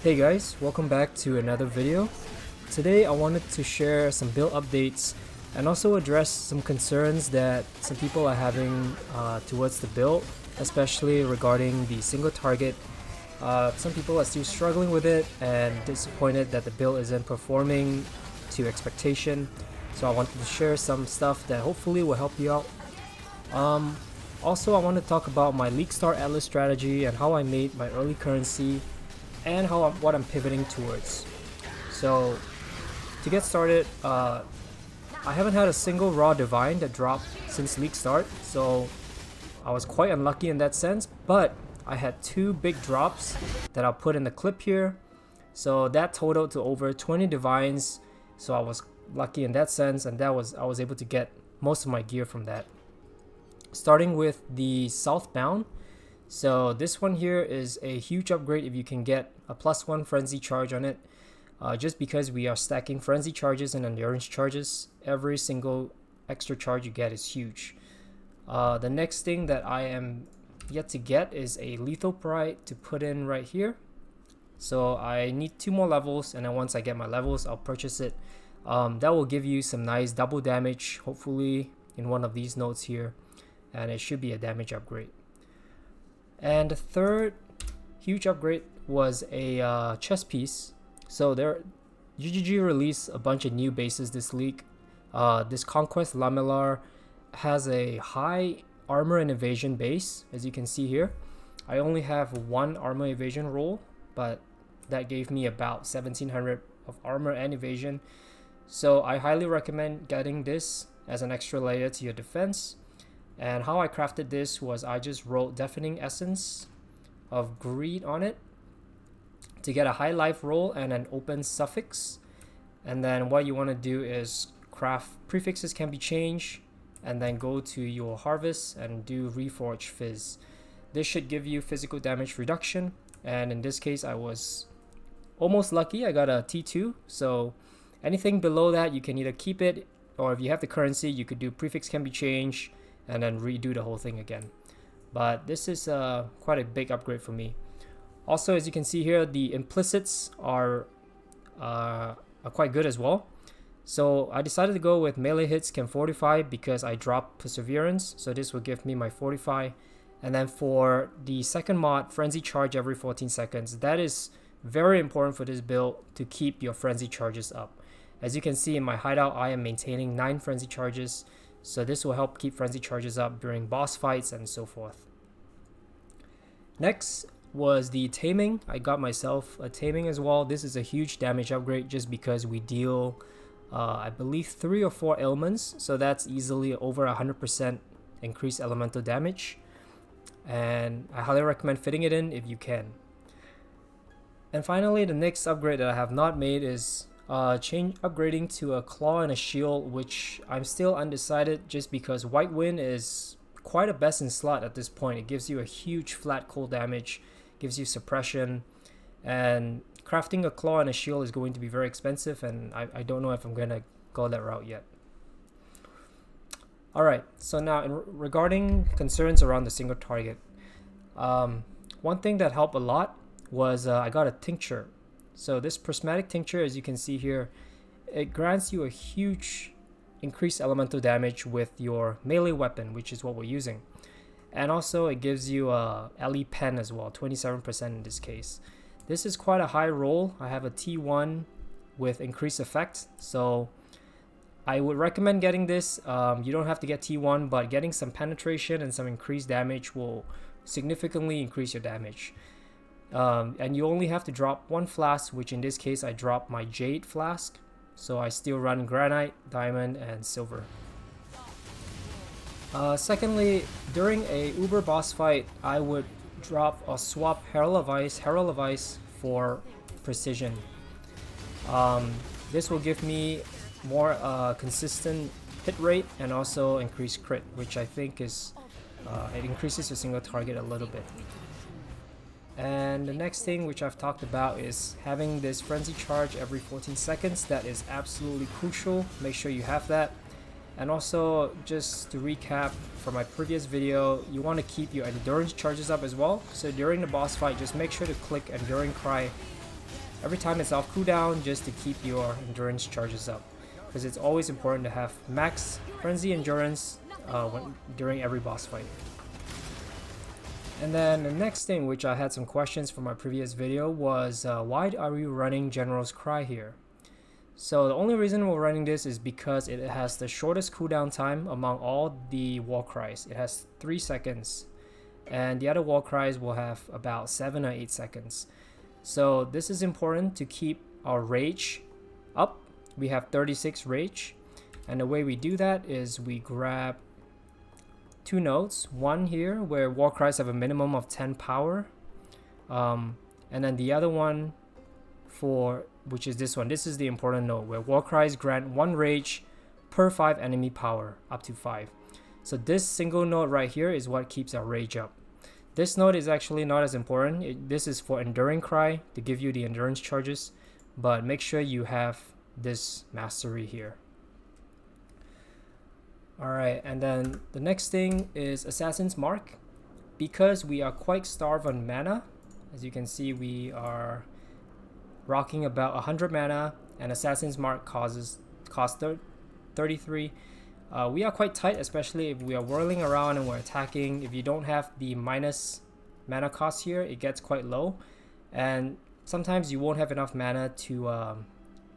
Hey guys, welcome back to another video. Today I wanted to share some build updates and also address some concerns that some people are having towards the build, especially regarding the single target. Some people are still struggling with it and disappointed that the build isn't performing to expectation. So I wanted to share some stuff that hopefully will help you out. Also, I want to talk about my League Star Atlas strategy and how I made my early currency and what I'm pivoting towards. So to get started, I haven't had a single raw divine that dropped since League start, so I was quite unlucky in that sense, but I had two big drops that I'll put in the clip here. So that totaled to over 20 divines, so I was lucky in that sense, and I was able to get most of my gear from that. Starting with the southbound, so this one here is a huge upgrade if you can get a +1 frenzy charge on it, just because we are stacking frenzy charges and endurance charges. Every single extra charge you get is huge. The next thing that I am yet to get is a lethal pride to put in right here. So I need 2 more levels, and then once I get my levels, I'll purchase it. That will give you some nice double damage, hopefully in one of these nodes here, and it should be a damage upgrade. And the third huge upgrade was a chess piece. So GGG released a bunch of new bases this league. This Conquest Lamellar has a high armor and evasion base, as you can see here. I only have 1 armor evasion roll, but that gave me about 1700 of armor and evasion. So I highly recommend getting this as an extra layer to your defense. And how I crafted this was I just wrote Deafening Essence of Greed on it to get a high life roll and an open suffix. And then what you want to do is craft prefixes can be changed, and then go to your harvest and do Reforge Fizz. This should give you physical damage reduction, and in this case I was almost lucky. I got a T2, so anything below that you can either keep it, or if you have the currency you could do prefix can be changed and then redo the whole thing again. But this is quite a big upgrade for me. Also, as you can see here, the implicits are quite good as well. So I decided to go with melee hits can fortify because I dropped perseverance, so this will give me my fortify. And then for the second mod, frenzy charge every 14 seconds, that is very important for this build to keep your frenzy charges up. As you can see in my hideout, I am maintaining 9 frenzy charges, so this will help keep frenzy charges up during boss fights and so forth. Next was the taming. I got myself a taming as well. This is a huge damage upgrade just because we deal I believe 3 or 4 ailments, so that's easily over 100% increased elemental damage, and I highly recommend fitting it in if you can. And finally, the next upgrade that I have not made is upgrading to a claw and a shield, which I'm still undecided just because White Wind is quite a best in slot at this point. It gives you a huge flat cold damage, gives you suppression, and crafting a claw and a shield is going to be very expensive, and I don't know if I'm gonna go that route yet. Alright, so now regarding concerns around the single target, one thing that helped a lot was I got a tincture. So this prismatic tincture, as you can see here, it grants you a huge increased elemental damage with your melee weapon, which is what we're using. And also it gives you a LE pen as well, 27% in this case. This is quite a high roll. I have a T1 with increased effect, so I would recommend getting this. You don't have to get T1, but getting some penetration and some increased damage will significantly increase your damage. And you only have to drop 1 flask, which in this case I dropped my Jade flask, so I still run Granite, Diamond, and Silver. Secondly, during a Uber boss fight, I would drop or swap Herald of Ice for Precision. This will give me more consistent hit rate and also increased crit, which I think is it increases your single target a little bit. And the next thing which I've talked about is having this frenzy charge every 14 seconds. That is absolutely crucial. Make sure you have that. And also, just to recap from my previous video, you want to keep your endurance charges up as well. So during the boss fight, just make sure to click Enduring Cry every time it's off cooldown, just to keep your endurance charges up, because it's always important to have max frenzy endurance during every boss fight. And then the next thing, which I had some questions from my previous video, was why are we running General's Cry here? So the only reason we're running this is because it has the shortest cooldown time among all the war cries. It has 3 seconds, and the other war cries will have about 7 or 8 seconds. So this is important to keep our rage up. We have 36 rage, and the way we do that is we grab 2 nodes, one here where war cries have a minimum of 10 power, and then the other one which is this one. This is the important node where war cries grant 1 rage per 5 enemy power, up to 5. So this single node right here is what keeps our rage up. This node is actually not as important. This is for Enduring Cry to give you the endurance charges, but make sure you have this mastery here. Alright, and then the next thing is Assassin's Mark. Because we are quite starved on mana, as you can see, we are rocking about 100 mana, and Assassin's Mark costs 33. We are quite tight, especially if we are whirling around and we're attacking. If you don't have the minus mana cost here, it gets quite low, and sometimes you won't have enough mana to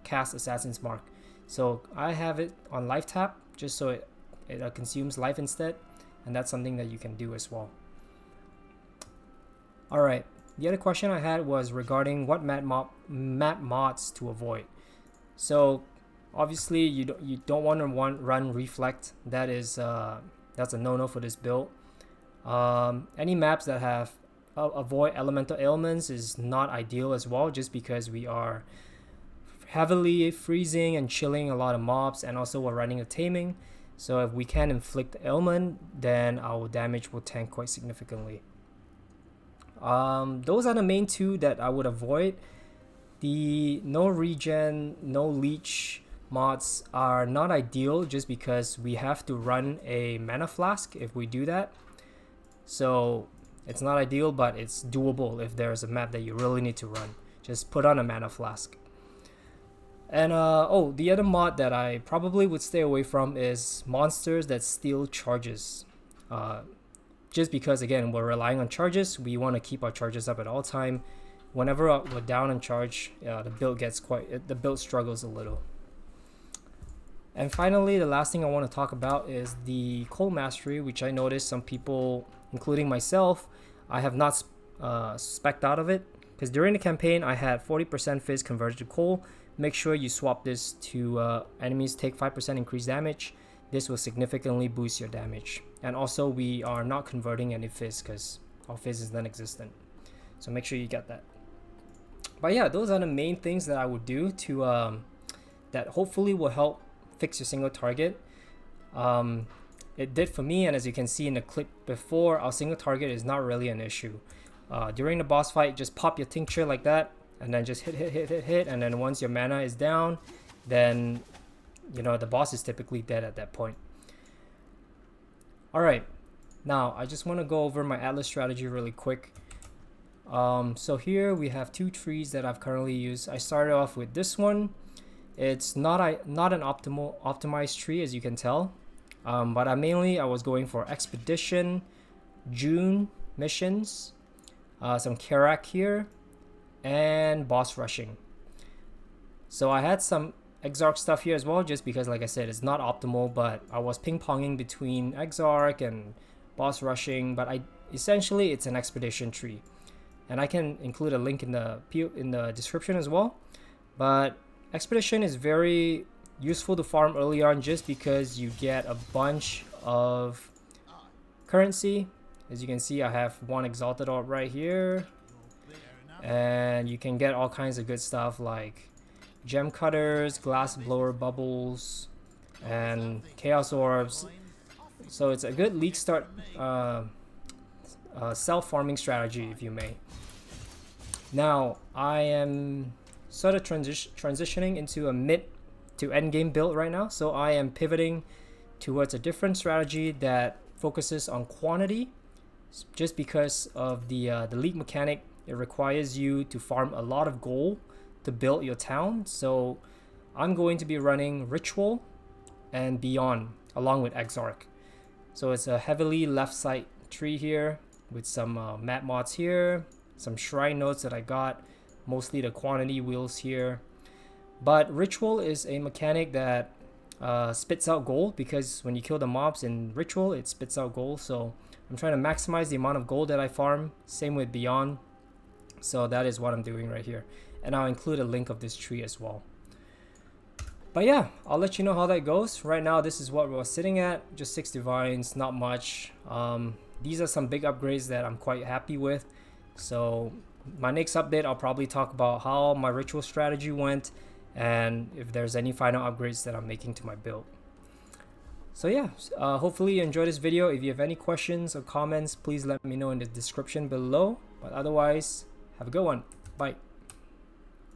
cast Assassin's Mark. So I have it on life tap, just so it consumes life instead, and that's something that you can do as well. Alright, the other question I had was regarding what map mods to avoid. So obviously you don't want to run Reflect. That's a no-no for this build. Any maps that have avoid elemental ailments is not ideal as well, just because we are heavily freezing and chilling a lot of mobs, and also we're running a taming. So if we can inflict ailment, then our damage will tank quite significantly. Those are the main 2 that I would avoid. The no regen, no leech mods are not ideal, just because we have to run a mana flask if we do that. So it's not ideal, but it's doable if there's a map that you really need to run. Just put on a mana flask. And the other mod that I probably would stay away from is monsters that steal charges. Just because, again, we're relying on charges, we want to keep our charges up at all time. Whenever we're down on charge, the build struggles a little. And finally, the last thing I want to talk about is the cold mastery, which I noticed some people, including myself, I have not spec'd out of it, because during the campaign I had 40% fizz converted to cold. Make sure you swap this to enemies take 5% increased damage. This will significantly boost your damage. And also, we are not converting any fizz because our fizz is non-existent. So make sure you get that. But yeah, those are the main things that I would do to that hopefully will help fix your single target. It did for me, and as you can see in the clip before, our single target is not really an issue. During the boss fight, just pop your tincture like that, and then just hit, and then once your mana is down, then the boss is typically dead at that point. Alright, now I just want to go over my Atlas strategy really quick. So here we have 2 trees that I've currently used. I started off with this one. It's not an optimized tree, as you can tell, but I was going for expedition, June missions, some Karak here, and boss rushing. So I had some Exarch stuff here as well, just because, like I said, it's not optimal, but I was ping-ponging between Exarch and boss rushing, but essentially it's an expedition tree. And I can include a link in the description as well. But expedition is very useful to farm early on, just because you get a bunch of currency. As you can see, I have 1 exalted orb right here, and you can get all kinds of good stuff like gem cutters, glass blower bubbles, and chaos orbs. So it's a good league start self-farming strategy, if you may. Now I am sort of transitioning into a mid to end game build right now, so I am pivoting towards a different strategy that focuses on quantity, just because of the league mechanic. It requires you to farm a lot of gold to build your town. So I'm going to be running Ritual and Beyond along with Exarch. So it's a heavily left side tree here with some map mods here, some shrine nodes that I got, mostly the quantity wheels here. But Ritual is a mechanic that spits out gold, because when you kill the mobs in Ritual, it spits out gold. So I'm trying to maximize the amount of gold that I farm. Same with Beyond. So that is what I'm doing right here. And I'll include a link of this tree as well. But yeah, I'll let you know how that goes. Right now, this is what we're sitting at. Just 6 divines, not much. These are some big upgrades that I'm quite happy with. So my next update, I'll probably talk about how my ritual strategy went and if there's any final upgrades that I'm making to my build. So yeah, hopefully you enjoyed this video. If you have any questions or comments, please let me know in the description below. But otherwise, have a good one. Bye.